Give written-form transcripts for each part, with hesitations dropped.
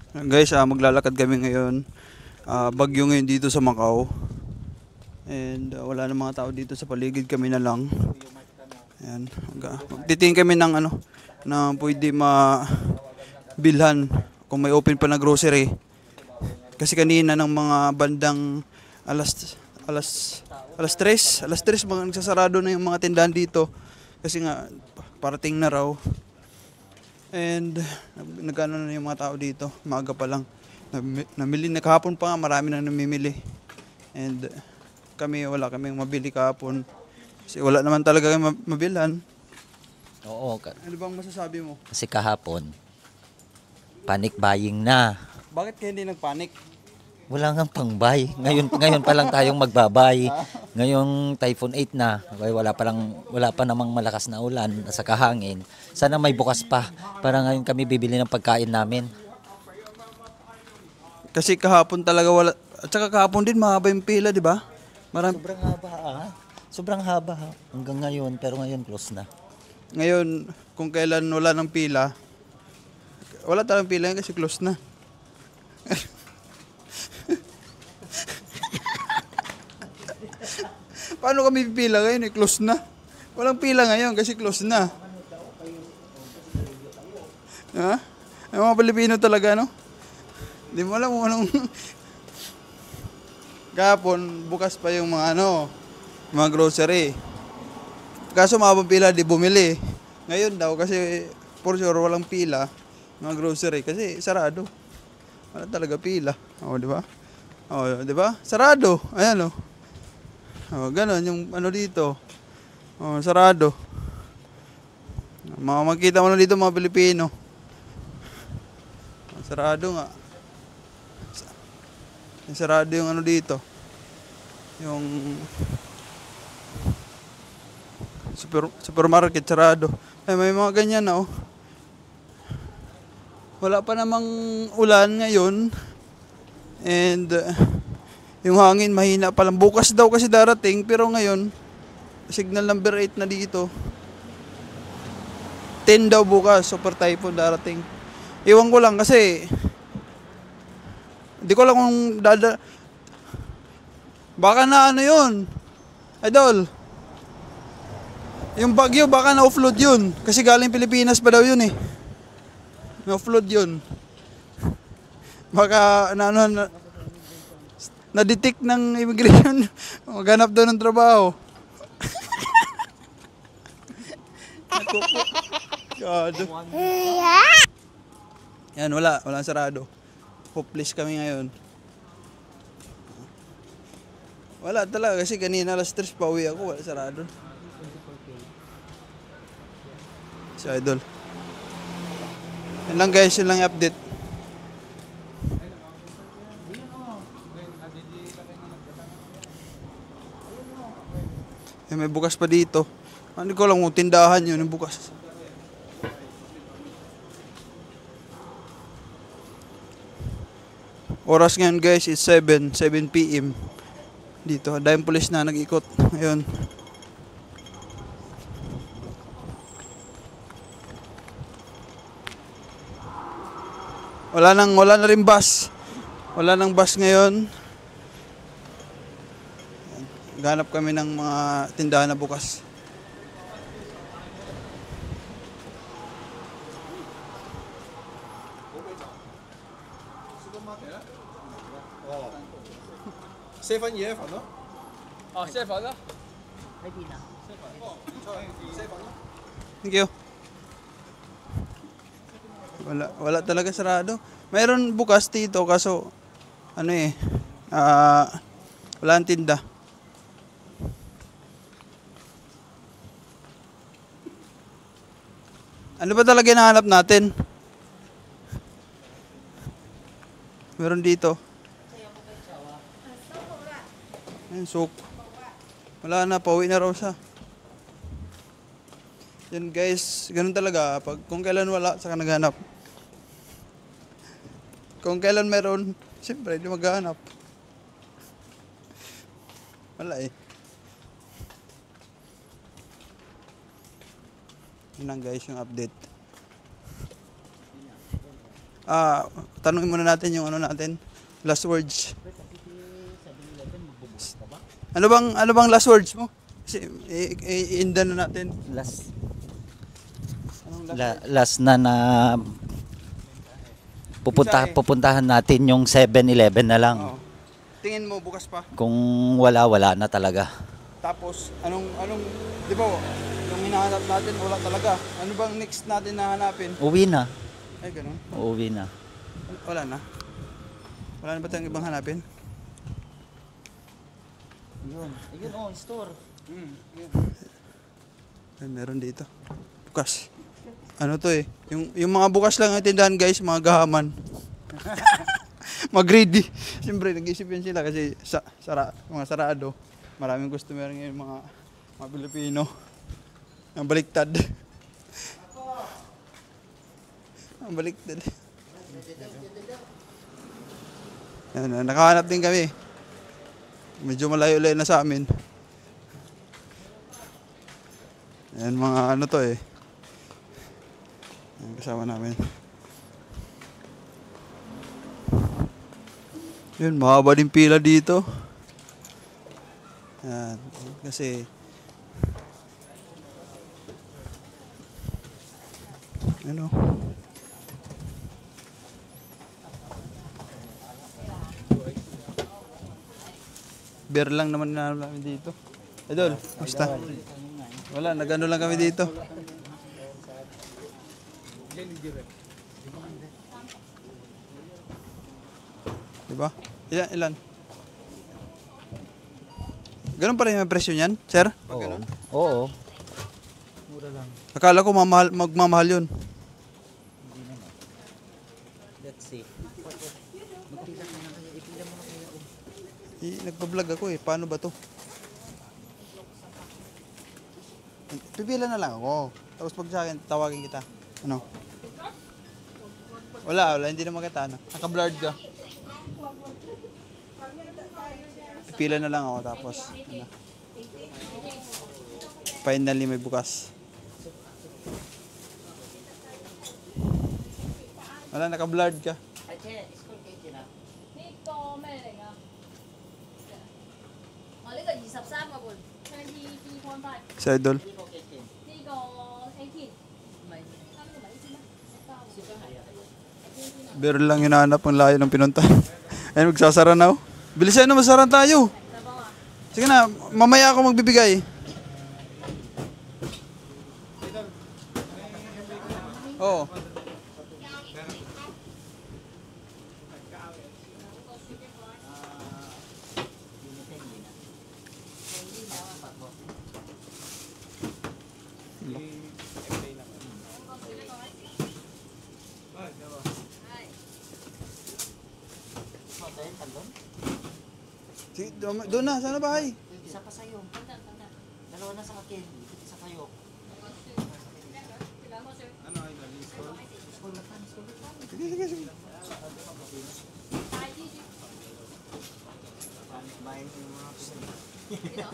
Guys, maglalakad kami ngayon. Bagyo ngayon dito sa Macau. And wala na mga tao dito sa paligid, kami na lang. Ayan. Magtitingin kami ng na pwede mabilhan kung may open pa na grocery. Kasi kanina ng mga bandang alas 3 mga nagsasarado na yung mga tindahan dito. Kasi nga parating na raw. And nagkano na yung mga tao dito, maaga pa lang. Namili na kahapon pa nga, marami na namimili. And kami, wala kaming mabili kahapon. Kasi wala naman talaga kami mabilhan. Oo, Ano bang masasabi mo? kasi kahapon, panic buying na. Bakit kaya hindi nagpanik? Wala nga pang-buy. Ngayon pa lang tayong magbabay. Ngayong Typhoon 8 na. Wala pa namang malakas na ulan at saka hangin. Sana may bukas pa para ngayon kami bibili ng pagkain namin. Kasi kahapon talaga wala. At saka kahapon din mahaba yung pila, di ba? Sobrang haba Sobrang haba hanggang ngayon, pero ngayon close na. Ngayon, kung kailan wala ng pila, wala talagang pila kasi close na. Paano kami pipila ngayon? Close na. Walang pila ngayon kasi close na. Ha? Ang mga Pilipino talaga, no? Hindi mo alam kung anong... Kahapon, bukas pa yung mga mga grocery. Kaso mahabang pila, di bumili. Ngayon daw, kasi for sure walang pila, mga grocery, kasi sarado. Wala talaga pila. O, di ba? O, di ba? Sarado. Ayan, o. O, ganun, yung dito. O, sarado. Makikita mo na dito mga Pilipino. O, sarado nga. Sarado yung dito. Yung supermarket, sarado. Ay, may mga ganyan na, oh. Wala pa namang ulan ngayon. And yung hangin mahina pa lang. Bukas daw kasi darating, pero ngayon signal number 8 na dito. 10 daw bukas, super typhoon darating. Iwan ko lang kasi hindi ko lang kung baka na yun, idol. Yung bagyo baka na-offload yun. Kasi galing Pilipinas pa daw yun eh. Na-offload yun. Baka na-detect ng immigration. Maghanap daw ng trabaho. God. Yan, walang sarado. Hopeless kami ngayon. Wala talaga kasi kanina alas 3 pa uwi ako, wala sarado. Si Idol. Yan lang guys, yun lang yung update. May bukas pa dito. Hindi ko lang kung tindahan yun, yung bukas. Oras ngayon guys is 7 PM. Dito, dahil pulis na nag-ikot. Ayun. Wala na rin bus. Wala nang bus ngayon. Ganap kami ng mga tindahan na bukas. 세번 예, 번호? 세 번호? Thank you. Wala talaga sarado. Mayroon bukas dito kaso wala ang tinda. Ano ba talaga hinahanap natin? Meron dito. Ayan, soup. Wala na, pauwi na raw siya. Yan guys, ganun talaga. Kung kailan wala, saka naghanap. Kung kailan meron, siyempre, hindi maghanap. Wala eh. Yun lang guys, yung update. tanungin muna natin yung ano natin, last words. Ano bang last words mo? Kasi i-indan na natin. Last Anong last na pupuntahan natin yung 7-Eleven na lang. Oo. Tingin mo bukas pa. Kung wala na talaga. Tapos anong di ba yung hinahanap natin wala talaga. Ano bang next natin na hanapin? Uwi na. Ay ganun. Uuwi na. Wala na. Wala na ba tayong ibang hanapin? Ayun store. Ay, meron dito. Bukas. Ano to eh? Yung mga bukas lang ang tindahan guys, mga gahaman. Mga greedy. Siyempre, nag-isip yan sila kasi mga sarado. Maraming customer ngayon, mga Pilipino. Ang baliktad. Ang baliktad. Yan, nakahanap din kami. Medyo malayo-layo na sa amin. Yan, mga ano to eh. Yan, kasama namin. Yun, mahaba din pila dito. Yan, kasi ano? Beer lang naman na namin dito. Idol, basta. Wala, nagano lang kami dito. Diba? Ilan? Ganun pa rin yung presyo niyan, sir? Pag ganun? Oo. Akala ko magmamahal yun. Let's see. Nagpa-vlog ako eh. Paano ba to? Pipila na lang ako. Tapos pag sa akin, tawagin kita. Ano? Wala. Hindi na makita. Ano? Naka-blurred ka. Pipila na lang ako tapos. Ano? Finally may bukas. Wala, naka-blurred ka. 呢個咩嚟㗎？哦，呢個23個半，23.5。 Sa idol. 呢個 18，唔係，呢個咪呢支咩？Pero lang hinahanap ang layo ng pinunta. Ayun, magsasara na. Bilisan na, masaran tayo. Sige na, mamaya ako magbibigay. Oo. Sige, doon na, sana bahay. Isa pa sa'yo. Dalawa na sa akin. Isa kayo. Sige.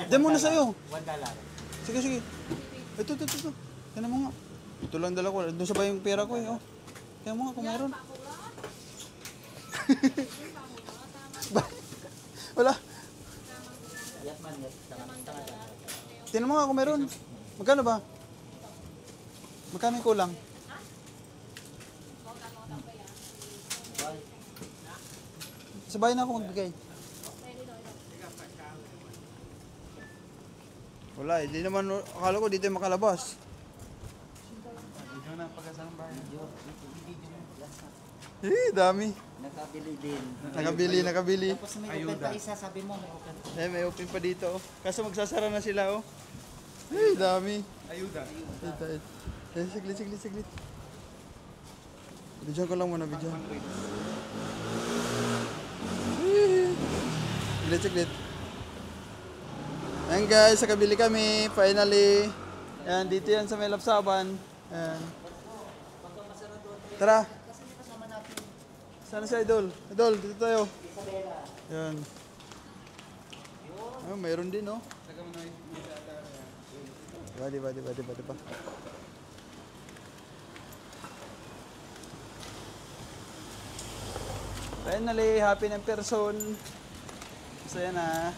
Diyan muna sa'yo. $1. Sige. Ito. Yan mo nga. Ito lang dala ko. Doon sabay yung pera ko eh. Oh. Yan mo nga kung meron. Wala. Tingnan mo nga kung meron. Magkano ba? Magkano yung kulang? Sabay na ako magbigay. Wala, hindi naman, akala ko dito yung makalabas. Dami. Nakabili. Tapos may open pa isa, sabi mo may open. May open pa dito. Oh. Kaso magsasara na sila, oh. Dami. Ayuda. Siglit. Bidyan ko lang muna, bidyan. Siglit. Ayan guys, nakabili kami. Finally. Ayan, dito yan sa may Lapsaban. Ayan. Tara. Sana si Idol? Idol, dito tayo. Ayan. Oh, mayroon din, oh. Diba. Finally, happy ng person. Masaya na.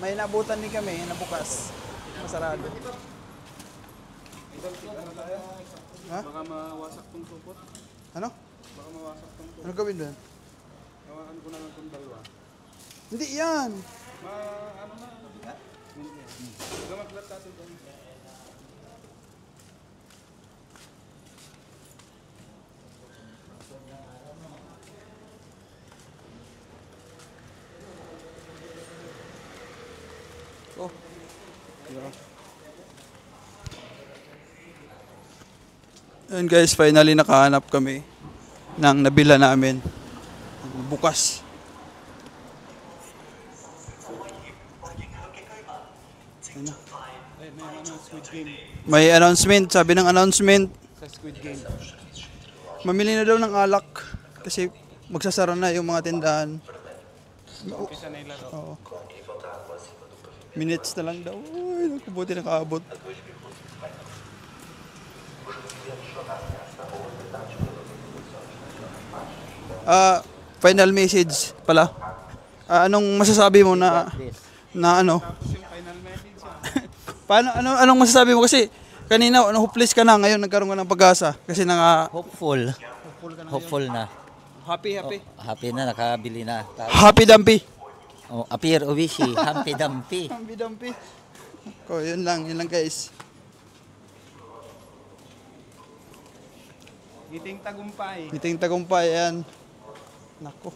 May nabutan din kami, nabukas. Masarado. Ha? Baka mawasak tong supot. Ano? Baka mawasak tong supot. Ano gawin doon? Hawakan ko na lang tong dalawa. Hindi yan. Ano na? Gamaglat natin doon. Oh. Yeah. And guys, finally nakahanap kami ng nabila namin. Bukas. Ayun na. May announcement, sabi ng announcement. Sa Squid Game. Mamili na daw ng alak kasi magsasara na yung mga tindahan. Umpisa na ilaro. Oo. Minutes na lang daw. Ay, nakabuti nakaabot. Final message pala. Anong masasabi mo na ano? Yung final message Paano anong masasabi mo kasi kanina hopeless ka na ngayon nagkaroon ka ng pag-asa kasi Hopeful. Hopeful na. happy. Happy na, nakabili na. Happy dumpy. Oh, appear Owishi, Humpy Dumpy. Dumpy. Ko, yun lang guys. Giting tagumpay. Miting tagumpay yan. Nako.